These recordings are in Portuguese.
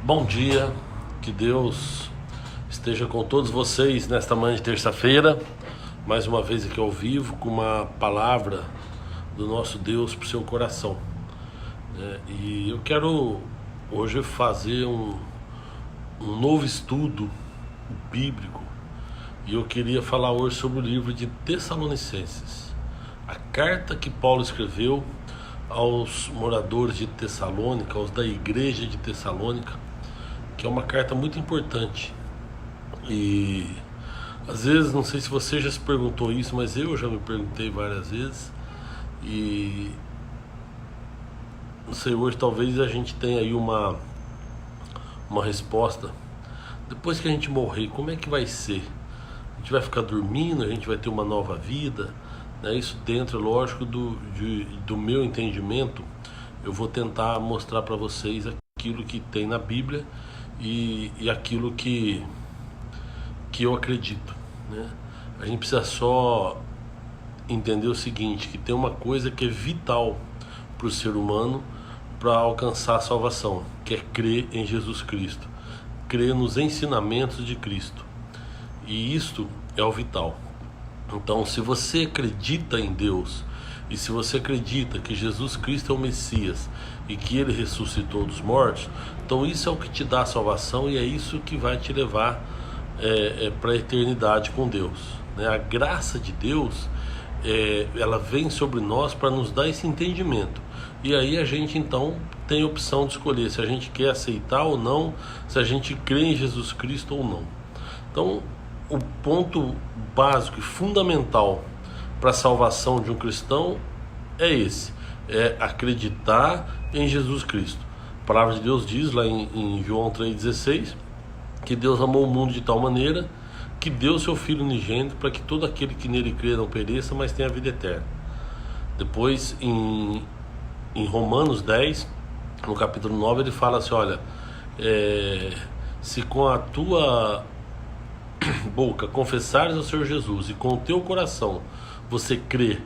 Bom dia, que Deus esteja com todos vocês nesta manhã de terça-feira, mais uma vez aqui ao vivo, com uma palavra do nosso Deus para o seu coração. E eu quero hoje fazer um novo estudo bíblico, e eu queria falar hoje sobre o livro de Tessalonicenses, a carta que Paulo escreveu aos moradores de Tessalônica, aos da igreja de Tessalônica, que é uma carta muito importante. E às vezes, não sei se você já se perguntou isso, mas eu já me perguntei várias vezes. E não sei, hoje talvez a gente tenha aí uma resposta. Depois que a gente morrer, como é que vai ser? A gente vai ficar dormindo? A gente vai ter uma nova vida? Isso dentro, lógico, do meu entendimento. Eu vou tentar mostrar para vocês aquilo que tem na Bíblia e aquilo que eu acredito, A gente precisa só entender o seguinte, que tem uma coisa que é vital para o ser humano para alcançar a salvação, que é crer em Jesus Cristo, crer nos ensinamentos de Cristo, e isto é o vital. Então, se você acredita em Deus, e se você acredita que Jesus Cristo é o Messias e que Ele ressuscitou dos mortos, então isso é o que te dá a salvação, e é isso que vai te levar para a eternidade com Deus. A graça de Deus, ela vem sobre nós para nos dar esse entendimento, e aí a gente então tem a opção de escolher se a gente quer aceitar ou não, se a gente crê em Jesus Cristo ou não. Então, o ponto básico e fundamental para a salvação de um cristão é esse: é acreditar em Jesus Cristo. A palavra de Deus diz lá em João 3,16 que Deus amou o mundo de tal maneira que deu seu Filho unigênito para que todo aquele que nele crê não pereça, mas tenha a vida eterna. Depois em Romanos 10, no capítulo 9, ele fala assim: olha, se com a tua boca confessares ao Senhor Jesus e com o teu coração você crê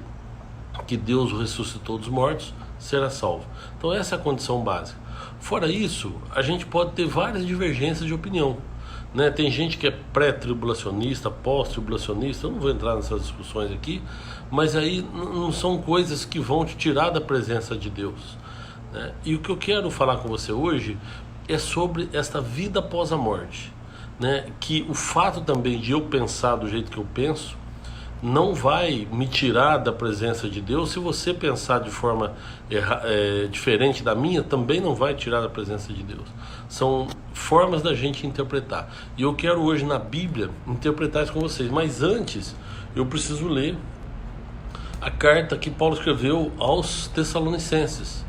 que Deus o ressuscitou dos mortos, será salvo. Então essa é a condição básica. Fora isso, a gente pode ter várias divergências de opinião, Tem gente que é pré-tribulacionista, pós-tribulacionista. Eu não vou entrar nessas discussões aqui, mas aí não são coisas que vão te tirar da presença de Deus, E o que eu quero falar com você hoje é sobre esta vida após a morte, que o fato também de eu pensar do jeito que eu penso não vai me tirar da presença de Deus. Se você pensar de forma diferente da minha, também não vai tirar da presença de Deus. São formas da gente interpretar, e eu quero hoje na Bíblia interpretar isso com vocês. Mas antes eu preciso ler a carta que Paulo escreveu aos Tessalonicenses,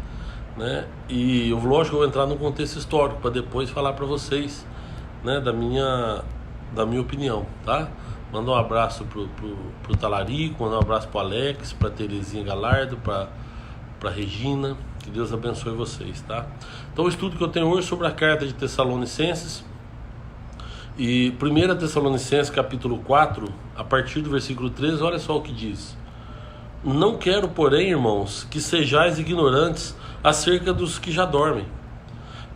E eu, lógico, vou entrar no contexto histórico para depois falar para vocês, da minha opinião, tá? Mandar um abraço pro Talarico, mandar um abraço pro Alex, pra Terezinha Galardo, pra Regina. Que Deus abençoe vocês, tá? Então, o estudo que eu tenho hoje sobre a carta de Tessalonicenses, e 1 Tessalonicenses capítulo 4, a partir do versículo 13, olha só o que diz: não quero, porém, irmãos, que sejais ignorantes acerca dos que já dormem,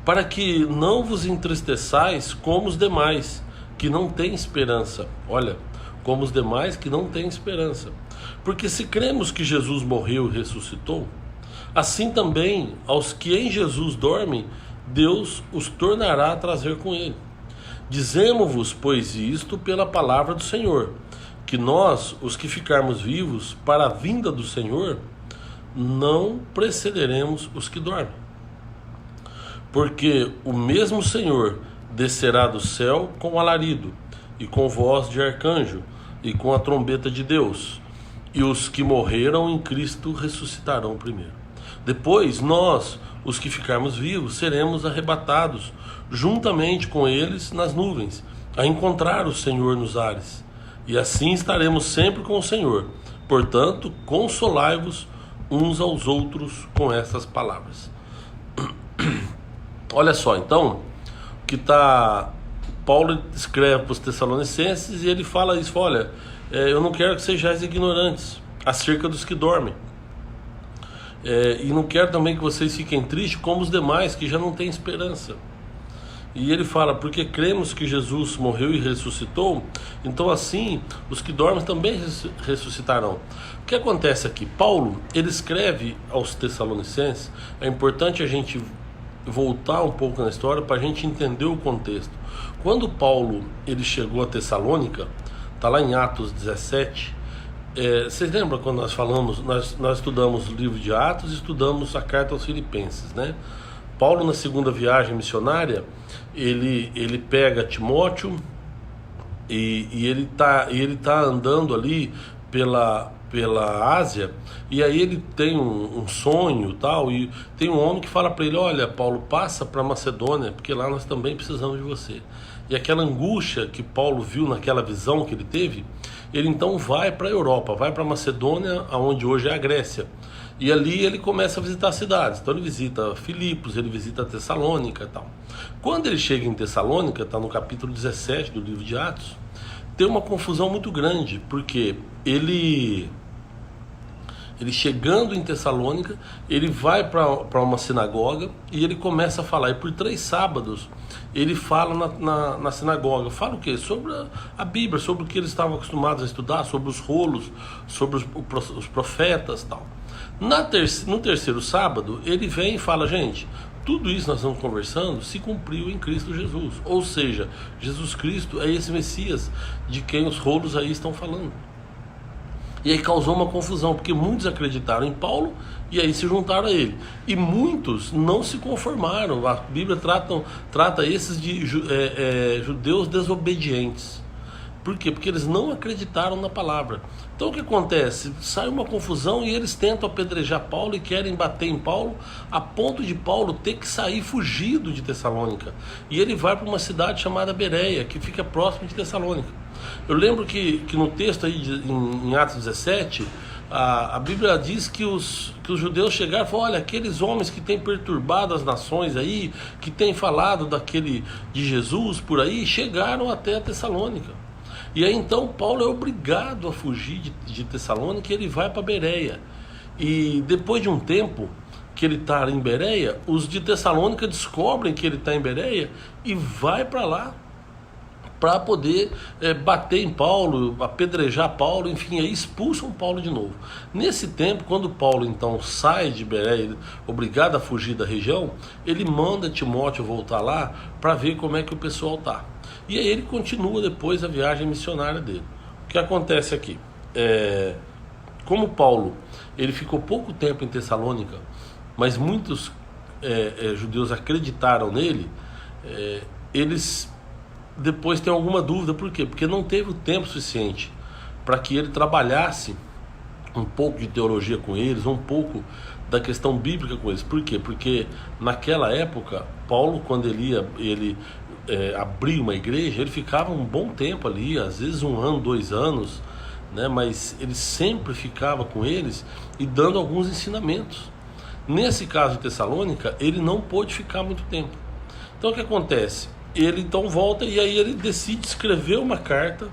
para que não vos entristeçais como os demais, que não têm esperança. Olha, como os demais que não têm esperança. Porque se cremos que Jesus morreu e ressuscitou, assim também aos que em Jesus dormem, Deus os tornará a trazer com ele. Dizemo-vos, pois, isto pela palavra do Senhor, que nós, os que ficarmos vivos para a vinda do Senhor, não precederemos os que dormem. Porque o mesmo Senhor descerá do céu com alarido, e com voz de arcanjo, e com a trombeta de Deus, e os que morreram em Cristo ressuscitarão primeiro. Depois nós, os que ficarmos vivos, seremos arrebatados juntamente com eles nas nuvens, a encontrar o Senhor nos ares, e assim estaremos sempre com o Senhor. Portanto, consolai-vos uns aos outros com estas palavras. Olha só, então, que Paulo escreve para os Tessalonicenses, e ele fala isso: olha, eu não quero que sejais ignorantes acerca dos que dormem, e não quero também que vocês fiquem tristes como os demais que já não têm esperança. E ele fala, porque cremos que Jesus morreu e ressuscitou, então assim os que dormem também ressuscitarão. O que acontece aqui? Paulo, ele escreve aos Tessalonicenses, é importante a gente voltar um pouco na história para a gente entender o contexto. Quando Paulo ele chegou a Tessalônica, está lá em Atos 17, vocês lembram quando nós falamos, nós estudamos o livro de Atos e estudamos a carta aos Filipenses, né? Paulo, na segunda viagem missionária, ele pega Timóteo e ele tá andando ali pela Ásia, e aí ele tem um sonho tal, e tem um homem que fala para ele, olha Paulo, passa para Macedônia, porque lá nós também precisamos de você. E aquela angústia que Paulo viu naquela visão que ele teve, ele então vai para a Europa, vai para Macedônia, onde hoje é a Grécia. E ali ele começa a visitar cidades. Então ele visita Filipos, ele visita Tessalônica e tal. Quando ele chega em Tessalônica, está no capítulo 17 do livro de Atos, tem uma confusão muito grande, porque ele chegando em Tessalônica, ele vai para uma sinagoga e ele começa a falar. E por 3 sábados ele fala na sinagoga. Fala o quê? Sobre a Bíblia, sobre o que eles estavam acostumados a estudar, sobre os rolos, sobre os profetas e tal. No terceiro sábado, ele vem e fala, gente, tudo isso nós estamos conversando se cumpriu em Cristo Jesus. Ou seja, Jesus Cristo é esse Messias de quem os rolos aí estão falando. E aí causou uma confusão, porque muitos acreditaram em Paulo e aí se juntaram a ele. E muitos não se conformaram. A Bíblia trata esses de judeus desobedientes. Por quê? Porque eles não acreditaram na palavra. Então o que acontece? Sai uma confusão e eles tentam apedrejar Paulo e querem bater em Paulo, a ponto de Paulo ter que sair fugido de Tessalônica. E ele vai para uma cidade chamada Bereia, que fica próximo de Tessalônica. Eu lembro que no texto aí em Atos 17, a Bíblia diz que os judeus chegaram e falaram, olha, aqueles homens que têm perturbado as nações aí, que têm falado de Jesus por aí, chegaram até a Tessalônica. E aí então Paulo é obrigado a fugir de Tessalônica e ele vai para Bereia. E depois de um tempo que ele está em Bereia, os de Tessalônica descobrem que ele está em Bereia e vai para lá para poder bater em Paulo, apedrejar Paulo, enfim, aí expulsam Paulo de novo. Nesse tempo, quando Paulo então sai de Bereia, obrigado a fugir da região, ele manda Timóteo voltar lá para ver como é que o pessoal está. E aí ele continua depois a viagem missionária dele. O que acontece aqui? Como Paulo ele ficou pouco tempo em Tessalônica, mas muitos judeus acreditaram nele, eles depois têm alguma dúvida. Por quê? Porque não teve o tempo suficiente para que ele trabalhasse um pouco de teologia com eles, um pouco da questão bíblica com eles. Por quê? Porque naquela época, Paulo, quando ele abrir uma igreja, ele ficava um bom tempo ali, às vezes 1 ano, 2 anos, né? Mas ele sempre ficava com eles e dando alguns ensinamentos. Nesse caso de Tessalônica, ele não pôde ficar muito tempo. Então o que acontece? Ele então volta e aí ele decide escrever uma carta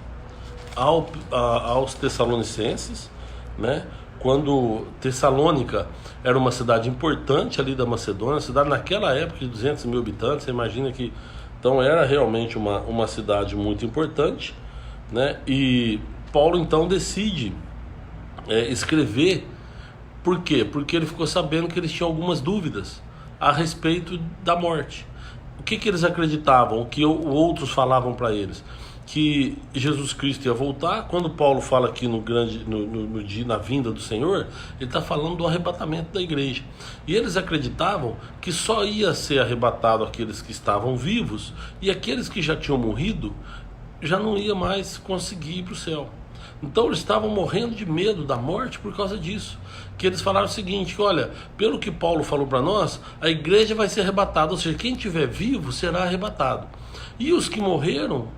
aos Tessalonicenses, né? Quando Tessalônica era uma cidade importante ali da Macedônia, cidade naquela época de 200 mil habitantes, você imagina que então era realmente uma cidade muito importante, né? E Paulo então decide escrever. Por quê? Porque ele ficou sabendo que eles tinham algumas dúvidas a respeito da morte. O que eles acreditavam, o que outros falavam para eles? Que Jesus Cristo ia voltar. Quando Paulo fala aqui no dia, na vinda do Senhor, ele está falando do arrebatamento da igreja. E eles acreditavam que só ia ser arrebatado aqueles que estavam vivos, e aqueles que já tinham morrido já não ia mais conseguir ir para o céu. Então eles estavam morrendo de medo da morte por causa disso. Que eles falaram o seguinte, que olha, pelo que Paulo falou para nós, a igreja vai ser arrebatada, ou seja, quem estiver vivo será arrebatado. E os que morreram,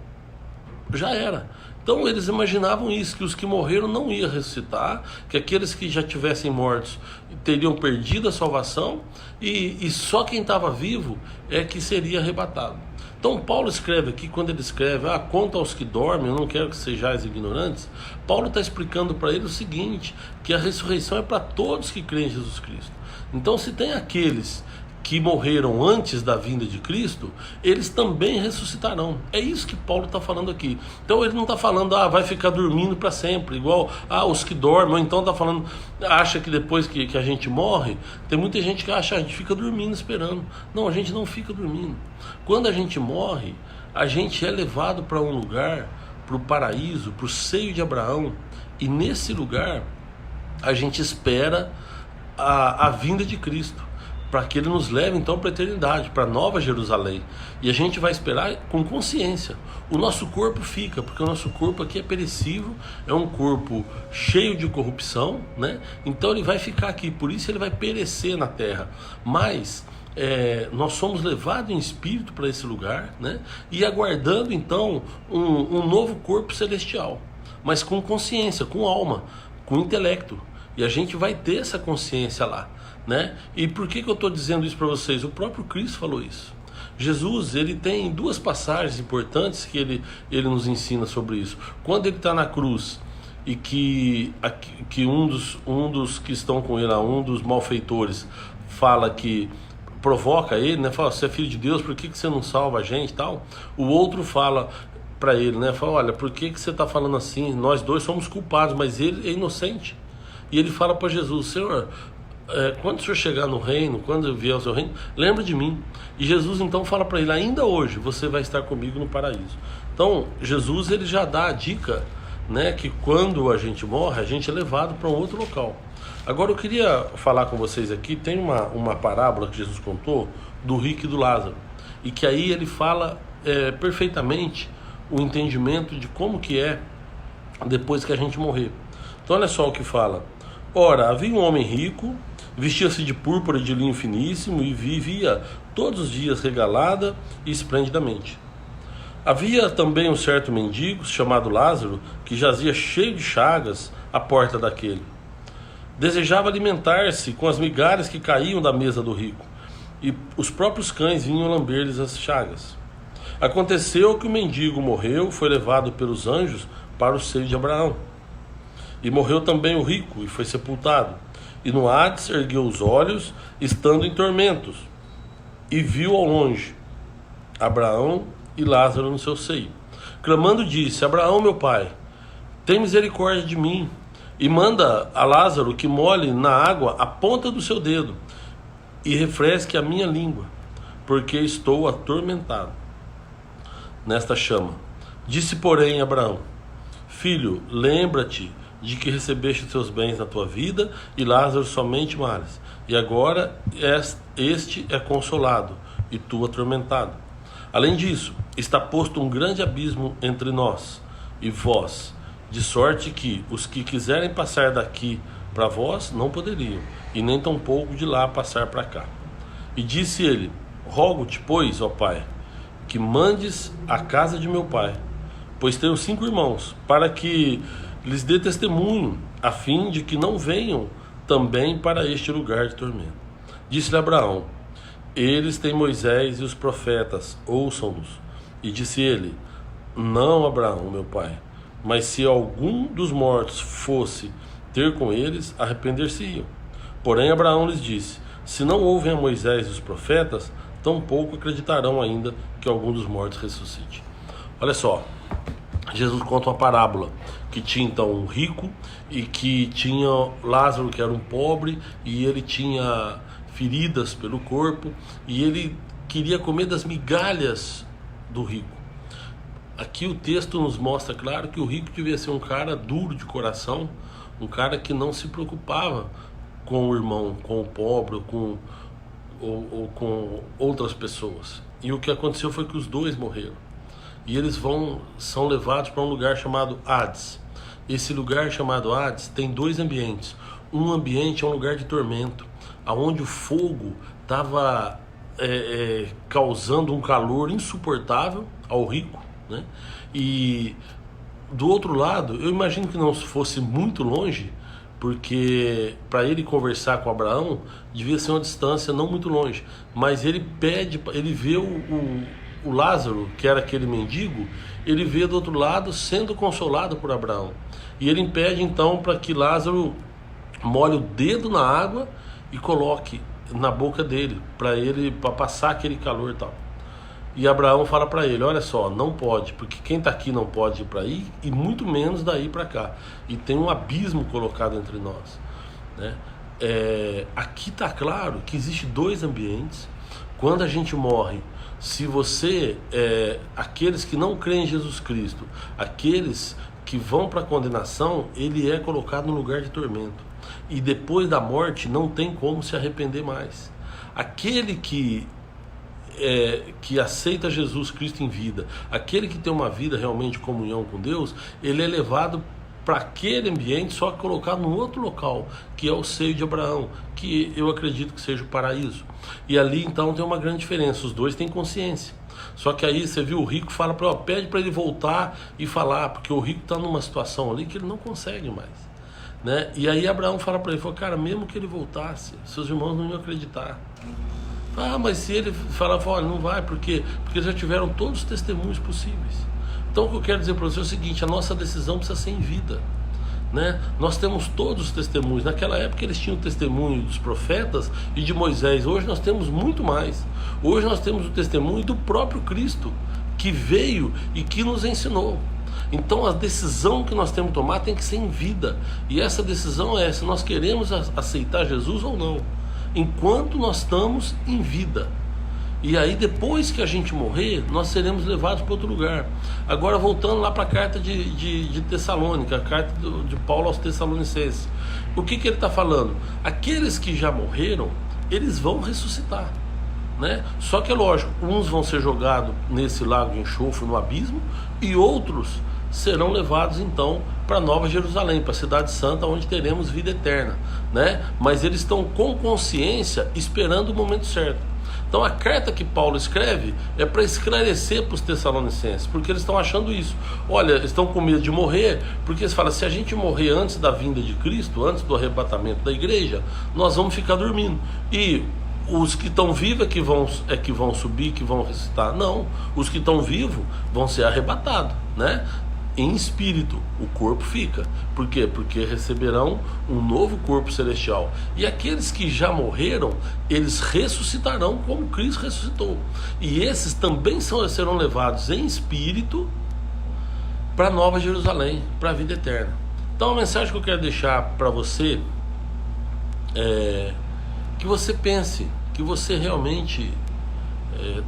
já era. Então eles imaginavam isso, que os que morreram não iam ressuscitar, que aqueles que já tivessem mortos teriam perdido a salvação, e só quem estava vivo é que seria arrebatado. Então Paulo escreve aqui, quando ele escreve, quanto aos que dormem, eu não quero que sejais ignorantes, Paulo está explicando para ele o seguinte, que a ressurreição é para todos que creem em Jesus Cristo. Então se tem aqueles que morreram antes da vinda de Cristo, eles também ressuscitarão. É isso que Paulo está falando aqui. Então ele não está falando, vai ficar dormindo para sempre, igual os que dormem, ou então está falando, acha que depois que a gente morre, tem muita gente que acha que a gente fica dormindo esperando. Não, a gente não fica dormindo. Quando a gente morre, a gente é levado para um lugar, para o paraíso, para o seio de Abraão, e nesse lugar a gente espera a vinda de Cristo, para que ele nos leve então para a eternidade, para a Nova Jerusalém. E a gente vai esperar com consciência. O nosso corpo fica, porque o nosso corpo aqui é perecível, é um corpo cheio de corrupção, né? Então ele vai ficar aqui, por isso ele vai perecer na terra. Mas nós somos levados em espírito para esse lugar, né? E aguardando então um novo corpo celestial, mas com consciência, com alma, com intelecto. E a gente vai ter essa consciência lá, né? E por que eu estou dizendo isso para vocês? O próprio Cristo falou isso. Jesus, ele tem duas passagens importantes que ele nos ensina sobre isso. Quando ele está na cruz e que um dos que estão com ele, um dos malfeitores, fala que provoca ele, né? Fala, você é filho de Deus, por que você não salva a gente e tal? O outro fala para ele, né? Fala, olha, por que você está falando assim? Nós dois somos culpados, mas ele é inocente. E ele fala para Jesus, Senhor, quando o Senhor chegar no reino, quando eu vier ao seu reino, lembra de mim. E Jesus então fala para ele, ainda hoje você vai estar comigo no paraíso. Então Jesus, ele já dá a dica, né, que quando a gente morre, a gente é levado para um outro local. Agora eu queria falar com vocês aqui, tem uma parábola que Jesus contou do rico e do Lázaro, e que aí ele fala perfeitamente o entendimento de como que é depois que a gente morrer. Então olha só o que fala. Ora, havia um homem rico, vestia-se de púrpura e de linho finíssimo e vivia todos os dias regalada e esplendidamente. Havia também um certo mendigo, chamado Lázaro, que jazia cheio de chagas à porta daquele. Desejava alimentar-se com as migalhas que caíam da mesa do rico, e os próprios cães vinham lamber-lhes as chagas. Aconteceu que o mendigo morreu, foi levado pelos anjos para o seio de Abraão. E morreu também o rico e foi sepultado. E no Hades ergueu os olhos, estando em tormentos, e viu ao longe Abraão e Lázaro no seu seio. Clamando disse, Abraão, meu pai, tem misericórdia de mim, e manda a Lázaro que molhe na água a ponta do seu dedo, e refresque a minha língua, porque estou atormentado nesta chama. Disse, porém, Abraão, filho, lembra-te de que recebeste seus bens na tua vida, e Lázaro somente males. E agora este é consolado, e tu atormentado. Além disso, está posto um grande abismo entre nós e vós, de sorte que os que quiserem passar daqui para vós não poderiam, e nem tampouco de lá passar para cá. E disse ele, rogo-te, pois, ó pai, que mandes a casa de meu pai, pois tenho 5 irmãos, para que lhes dê testemunho, a fim de que não venham também para este lugar de tormento. Disse-lhe Abraão, eles têm Moisés e os profetas, ouçam-nos. E disse ele, não, Abraão, meu pai, mas se algum dos mortos fosse ter com eles, arrepender-se-iam. Porém Abraão lhes disse, se não ouvem a Moisés e os profetas, tampouco acreditarão ainda que algum dos mortos ressuscite. Olha só, Jesus conta uma parábola que tinha então um rico e que tinha Lázaro, que era um pobre, e ele tinha feridas pelo corpo e ele queria comer das migalhas do rico. Aqui o texto nos mostra claro que o rico devia ser um cara duro de coração, um cara que não se preocupava com o irmão, com o pobre ou com outras pessoas. E o que aconteceu foi que os dois morreram. E eles são levados para um lugar chamado Hades. Esse lugar chamado Hades tem 2 ambientes. Um ambiente é um lugar de tormento, onde o fogo estava causando um calor insuportável ao rico, né? E do outro lado, eu imagino que não fosse muito longe, porque para ele conversar com Abraão devia ser uma distância não muito longe, mas ele vê o Lázaro, que era aquele mendigo, ele vê do outro lado sendo consolado por Abraão. E ele pede então para que Lázaro molhe o dedo na água e coloque na boca dele, para passar aquele calor e tal. E Abraão fala para ele, olha só, não pode, porque quem está aqui não pode ir para aí, e muito menos daí para cá. E tem um abismo colocado entre nós, né? Aqui está claro que existe dois ambientes. Quando a gente morre, se você, aqueles que não creem em Jesus Cristo, aqueles que vão para a condenação, ele é colocado no lugar de tormento. E depois da morte não tem como se arrepender mais. Aquele que aceita Jesus Cristo em vida, aquele que tem uma vida realmente de comunhão com Deus, ele é levado para aquele ambiente, só que colocado num outro local, que é o seio de Abraão, que eu acredito que seja o paraíso. E ali então tem uma grande diferença, os dois têm consciência. Só que aí você viu, o rico fala para pede para ele voltar e falar, porque o rico está numa situação ali que ele não consegue mais, né? E aí Abraão fala para ele, cara, mesmo que ele voltasse, seus irmãos não iam acreditar. Mas se ele falar, olha, não vai, porque já tiveram todos os testemunhos possíveis. Então o que eu quero dizer para você é o seguinte, a nossa decisão precisa ser em vida, né? Nós temos todos os testemunhos. Naquela época eles tinham o testemunho dos profetas e de Moisés. Hoje nós temos muito mais. Hoje nós temos o testemunho do próprio Cristo, que veio e que nos ensinou. Então a decisão que nós temos que tomar tem que ser em vida. E essa decisão é se nós queremos aceitar Jesus ou não, enquanto nós estamos em vida. E aí depois que a gente morrer, nós seremos levados para outro lugar. Agora voltando lá para a carta de Tessalônica, a carta de Paulo aos Tessalonicenses. O que ele está falando? Aqueles que já morreram, eles vão ressuscitar, né? Só que é lógico, uns vão ser jogados nesse lago de enxofre, no abismo, e outros serão levados então para Nova Jerusalém, para a cidade santa, onde teremos vida eterna, né? Mas eles estão com consciência esperando o momento certo. Então a carta que Paulo escreve é para esclarecer para os Tessalonicenses, porque eles estão achando isso. Olha, eles estão com medo de morrer, porque eles falam, se a gente morrer antes da vinda de Cristo, antes do arrebatamento da igreja, nós vamos ficar dormindo. E os que estão vivos que vão subir, que vão ressuscitar. Não, os que estão vivos vão ser arrebatados, né? Em espírito, o corpo fica. Por quê? Porque receberão um novo corpo celestial. E aqueles que já morreram, eles ressuscitarão como Cristo ressuscitou. E esses também serão levados em espírito para Nova Jerusalém, para a vida eterna. Então a mensagem que eu quero deixar para você é que você pense, que você realmente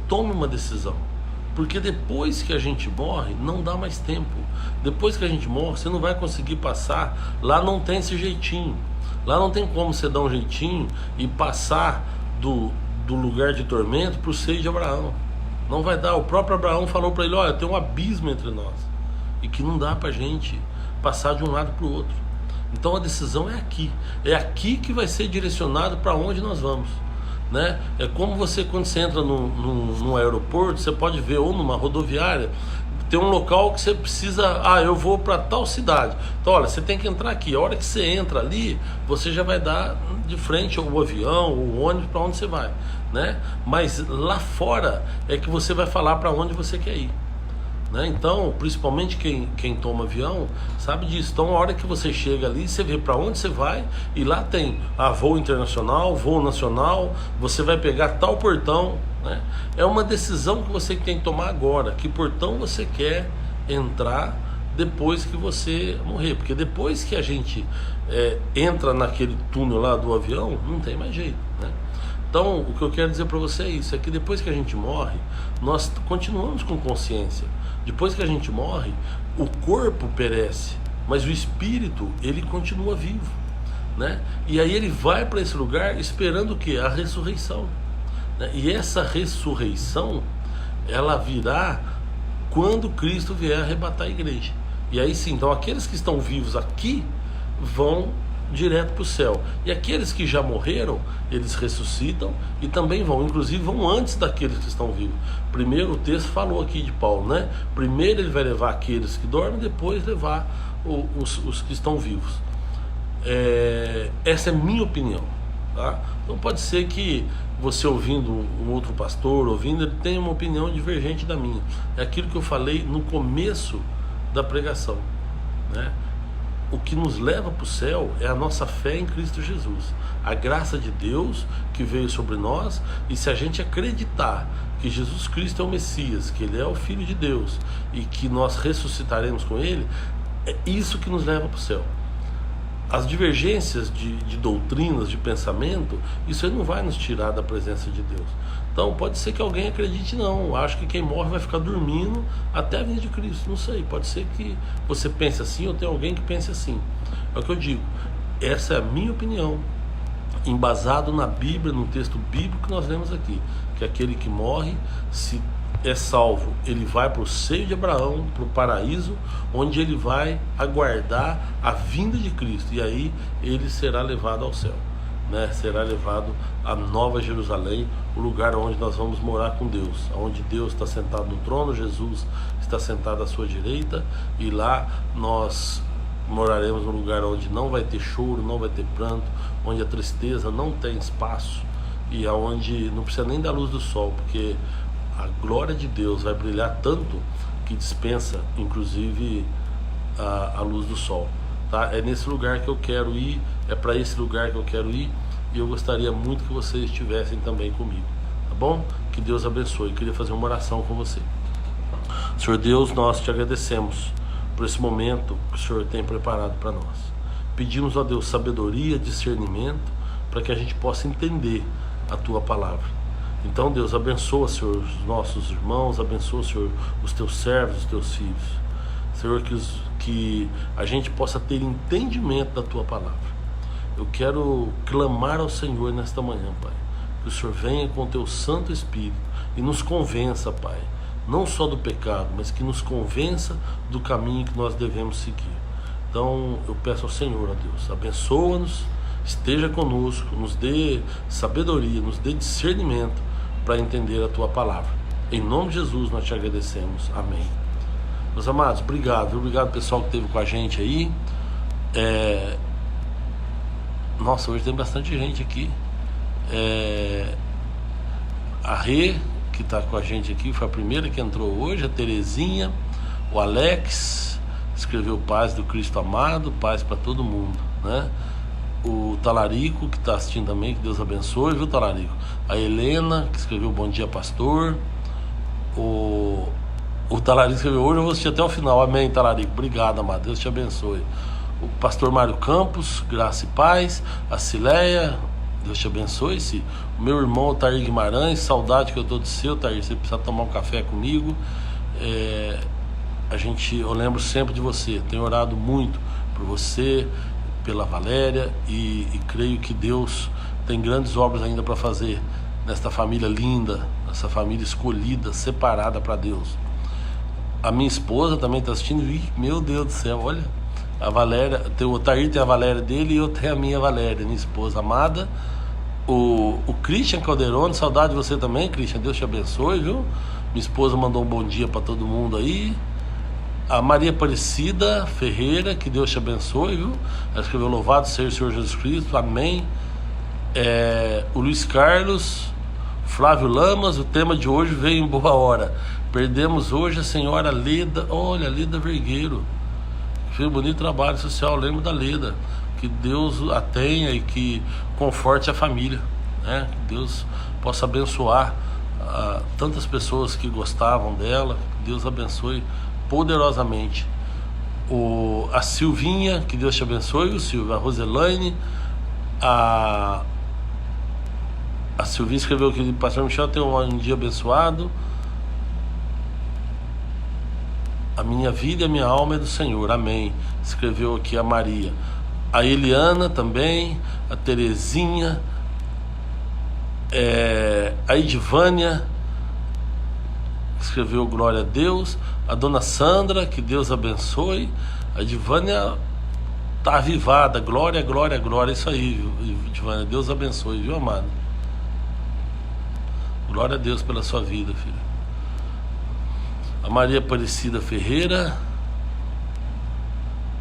tome uma decisão. Porque depois que a gente morre, não dá mais tempo. Depois que a gente morre, você não vai conseguir passar. Lá não tem esse jeitinho. Lá não tem como você dar um jeitinho e passar do lugar de tormento para o seio de Abraão. Não vai dar. O próprio Abraão falou para ele, olha, tem um abismo entre nós. E que não dá para a gente passar de um lado para o outro. Então a decisão é aqui. É aqui que vai ser direcionado para onde nós vamos, né? É como você, quando você entra num aeroporto, você pode ver, ou numa rodoviária, tem um local que você precisa, eu vou para tal cidade. Então olha, você tem que entrar aqui. A hora que você entra ali, você já vai dar de frente ao avião, o ônibus, para onde você vai, né? Mas lá fora é que você vai falar para onde você quer ir, né? Então, principalmente quem toma avião sabe disso. Então, a hora que você chega ali, você vê para onde você vai, e lá tem voo internacional, voo nacional, você vai pegar tal portão, né? É uma decisão que você tem que tomar agora, que portão você quer entrar depois que você morrer, porque depois que a gente entra naquele túnel lá do avião, não tem mais jeito, né? Então, o que eu quero dizer para você é isso, é que depois que a gente morre, nós continuamos com consciência. Depois que a gente morre, o corpo perece, mas o espírito, ele continua vivo, né? E aí ele vai para esse lugar esperando o quê? A ressurreição, né? E essa ressurreição, ela virá quando Cristo vier arrebatar a igreja. E aí sim, então aqueles que estão vivos aqui vão direto para o céu, e aqueles que já morreram, eles ressuscitam e também vão, inclusive vão antes daqueles que estão vivos. Primeiro o texto falou aqui de Paulo, né? Primeiro ele vai levar aqueles que dormem, depois levar os que estão vivos. Essa é minha opinião, tá? Então pode ser que você ouvindo um outro pastor, ele tenha uma opinião divergente da minha. É aquilo que eu falei no começo da pregação, né? o que nos leva para o céu é a nossa fé em Cristo Jesus, a graça de Deus que veio sobre nós. E se a gente acreditar que Jesus Cristo é o Messias, que Ele é o Filho de Deus e que nós ressuscitaremos com Ele, é isso que nos leva para o céu. As divergências de doutrinas, de pensamento, isso aí não vai nos tirar da presença de Deus. Então pode ser que alguém acredite, não, acho que quem morre vai ficar dormindo até a vinda de Cristo, não sei, pode ser que você pense assim ou tem alguém que pense assim. É o que eu digo, essa é a minha opinião, embasado na Bíblia, no texto bíblico que nós lemos aqui, que aquele que morre, se é salvo, ele vai para o seio de Abraão, para o paraíso, onde ele vai aguardar a vinda de Cristo, e aí ele será levado ao céu, né? Será levado a Nova Jerusalém, o lugar onde nós vamos morar com Deus, onde Deus está sentado no trono, Jesus está sentado à sua direita, e lá nós moraremos num lugar onde não vai ter choro, não vai ter pranto, onde a tristeza não tem espaço, e aonde não precisa nem da luz do sol, porque a glória de Deus vai brilhar tanto que dispensa inclusive a luz do sol, tá? É nesse lugar que eu quero ir, é para esse lugar que eu quero ir, e eu gostaria muito que vocês estivessem também comigo, tá bom? Que Deus abençoe. Eu queria fazer uma oração com você. Senhor Deus, nós te agradecemos por esse momento que o Senhor tem preparado para nós. Pedimos a Deus sabedoria, discernimento, para que a gente possa entender a tua palavra. Então, Deus, abençoa, Senhor, os nossos irmãos, abençoa, Senhor, os teus servos, os teus filhos. Senhor, que a gente possa ter entendimento da tua palavra. Eu quero clamar ao Senhor nesta manhã, Pai, que o Senhor venha com o teu Santo Espírito e nos convença, Pai, não só do pecado, mas que nos convença do caminho que nós devemos seguir. Então, eu peço ao Senhor, ó Deus, abençoa-nos, esteja conosco, nos dê sabedoria, nos dê discernimento para entender a tua palavra. Em nome de Jesus nós te agradecemos. Amém. Meus amados, obrigado. Obrigado pessoal que esteve com a gente aí. Nossa, hoje tem bastante gente aqui. A Rê, que está com a gente aqui, foi a primeira que entrou hoje. A Terezinha, o Alex, escreveu paz do Cristo amado, paz para todo mundo, né? O Talarico, que está assistindo também, que Deus abençoe, viu, Talarico? A Helena, que escreveu bom dia, pastor. O Talarico escreveu hoje, eu vou assistir até o final. Amém, Talarico, obrigado, amado, Deus te abençoe. O pastor Mário Campos, graça e paz. A Cileia, Deus te abençoe. O meu irmão Tair Guimarães, saudade que eu tô do seu, Tair, você precisa tomar um café comigo. Eu lembro sempre de você, tenho orado muito por você, pela Valéria, e creio que Deus tem grandes obras ainda para fazer nesta família linda, nessa família escolhida, separada para Deus. A minha esposa também está assistindo. Meu Deus do céu, olha, a Valéria, o Otair tem a Valéria dele e eu tenho a minha Valéria, minha esposa amada. O Christian Calderone, saudade de você também, Christian, Deus te abençoe, viu? Minha esposa mandou um bom dia para todo mundo aí. A Maria Aparecida Ferreira, que Deus te abençoe, viu? Ela escreveu: louvado seja o Senhor Jesus Cristo, amém. O Luiz Carlos, Flávio Lamas, o tema de hoje veio em boa hora. Perdemos hoje a senhora Leda, olha, Leda Vergueiro, fez um bonito trabalho social, lembro da Leda. Que Deus a tenha e que conforte a família, né? Que Deus possa abençoar tantas pessoas que gostavam dela, que Deus abençoe poderosamente. A Silvinha, que Deus te abençoe, o Silvio, a Roselaine, a Silvinha escreveu que o pastor Michel tem um dia abençoado. A minha vida e a minha alma é do Senhor, amém. Escreveu aqui a Maria. A Eliana também, a Terezinha, a Edivânia escreveu glória a Deus. A dona Sandra, que Deus abençoe. A Edivânia está avivada, glória, glória, glória. Isso aí, Edivânia, Deus abençoe, viu, amado? Glória a Deus pela sua vida, filho. A Maria Aparecida Ferreira,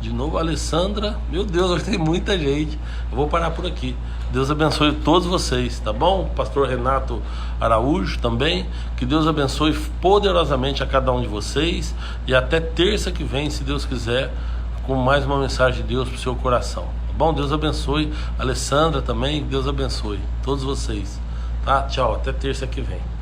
de novo a Alessandra. Meu Deus, hoje tem muita gente. Eu vou parar por aqui. Deus abençoe todos vocês, tá bom? Pastor Renato Araújo também. Que Deus abençoe poderosamente a cada um de vocês. E até terça que vem, se Deus quiser, com mais uma mensagem de Deus para o seu coração. Tá bom? Deus abençoe. Alessandra também, Deus abençoe. Todos vocês. Tá? Tchau, até terça que vem.